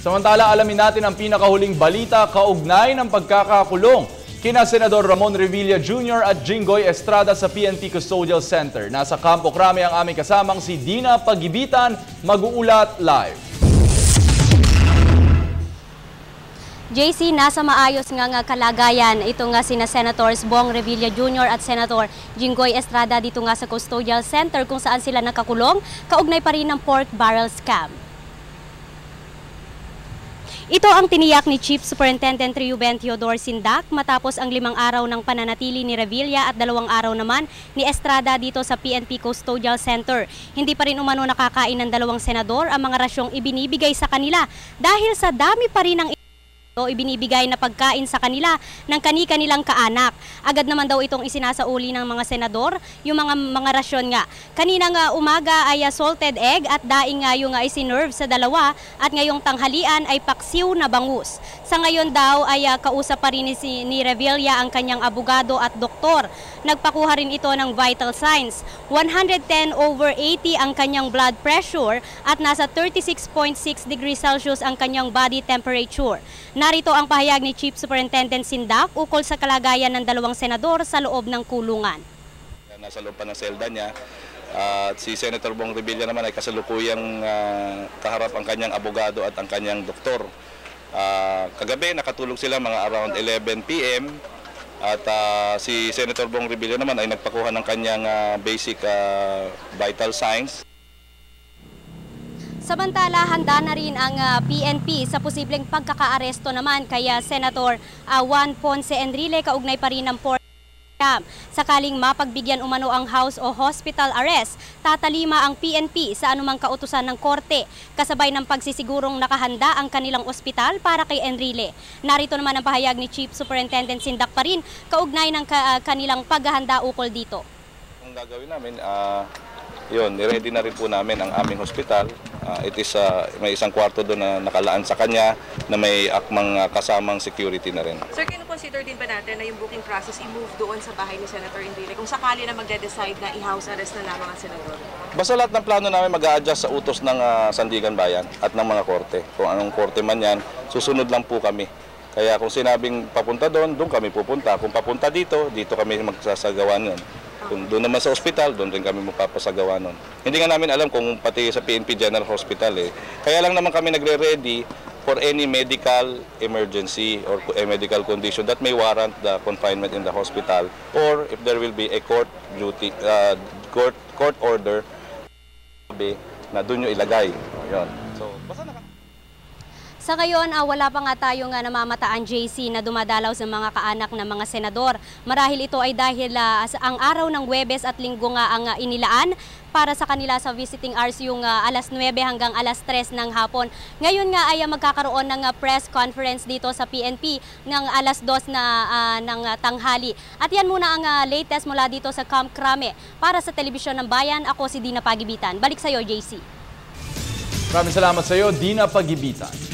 Samantala, alamin natin ang pinakahuling balita kaugnay ng pagkakakulong kina Senador Ramon Revilla Jr. at Jinggoy Estrada sa PNP Custodial Center. Nasa Campo Crame ang aming kasamang si Dina Pagibitan, mag-uulat live. JC, nasa maayos nga kalagayan ito nga sina Senators Bong Revilla Jr. at Senator Jinggoy Estrada dito nga sa Custodial Center kung saan sila nakakulong, kaugnay pa rin ng pork barrel scam. Ito ang tiniyak ni Chief Superintendent Reuben Teodor Sindak matapos ang 5 araw ng pananatili ni Revilla at 2 araw naman ni Estrada dito sa PNP Custodial Center. Hindi pa rin umano nakakain ng 2 senador ang mga rasyong ibinibigay sa kanila dahil sa dami pa rin ng ibinibigay na pagkain sa kanila ng kani-kanilang kaanak. Agad naman daw itong isinasauli ng mga senador, yung mga rasyon nga. Kaninang umaga ay salted egg at daing nga yung isinerve sa 2 at ngayong tanghalian ay paksiw na bangus. Sa ngayon daw ay kausap pa rin ni Revilla ang kanyang abogado at doktor. Nagpakuha rin ito ng vital signs. 110/80 ang kanyang blood pressure at nasa 36.6 degrees Celsius ang kanyang body temperature. Narito ang pahayag ni Chief Superintendent Sindak ukol sa kalagayan ng 2 senador sa loob ng kulungan. Nasa loob pa ng selda niya at si Senator Bong Revilla naman ay kasalukuyang kaharap ang kanyang abogado at ang kanyang doktor. Kagabi nakatulog sila mga around 11 PM at si Senator Bong Revilla naman ay nagpakuha ng kanyang basic vital signs. Samantala, handa na rin ang PNP sa posibleng pagkakaaresto naman kaya Senator Juan Ponce Enrile kaugnay pa rin ng pork scam. Sakaling mapagbigyan umano ang house o hospital arrest, tatalima ang PNP sa anumang kautusan ng korte, kasabay ng pagsisigurong nakahanda ang kanilang ospital para kay Enrile. Narito naman ang pahayag ni Chief Superintendent Sindak pa rin kaugnay ng kanilang paghahanda ukol dito. Ang gagawin namin, ready na rin po namin ang aming hospital. May isang kwarto doon na nakalaan sa kanya na may akmang kasamang security na rin. Sir, kino-consider din ba natin na yung booking process i-move doon sa bahay ni Senator Enrile kung sakali na magde-decide na i-house arrest na lamang ang senador? Basta lahat ng plano namin mag-a-adjust sa utos ng Sandigan Bayan at ng mga korte. Kung anong korte man yan, susunod lang po kami. Kaya kung sinabing papunta doon, doon kami pupunta. Kung papunta dito, dito kami magsasagawa nun. Kung doon naman sa ospital, doon rin kami magpapasagawa nun. Hindi nga namin alam kung pati sa PNP General Hospital Kaya lang naman kami nagre-ready for any medical emergency or a medical condition that may warrant the confinement in the hospital or if there will be a court order na doon nyo ilagay. Yun. So, basta Sa ngayon, wala pa nga tayong namamataan, JC, na dumadalaw sa mga kaanak ng mga senador. Marahil ito ay dahil ang araw ng Huwebes at Linggo nga ang inilaan para sa kanila sa visiting hours yung alas 9 hanggang alas 3 ng hapon. Ngayon nga ay magkakaroon ng press conference dito sa PNP ng alas 2 ng tanghali. At yan muna ang latest mula dito sa Camp Crame. Para sa Telebisyon ng Bayan, ako si Dina Pagibitan. Balik sa iyo, JC. Maraming salamat sa iyo, Dina Pagibitan.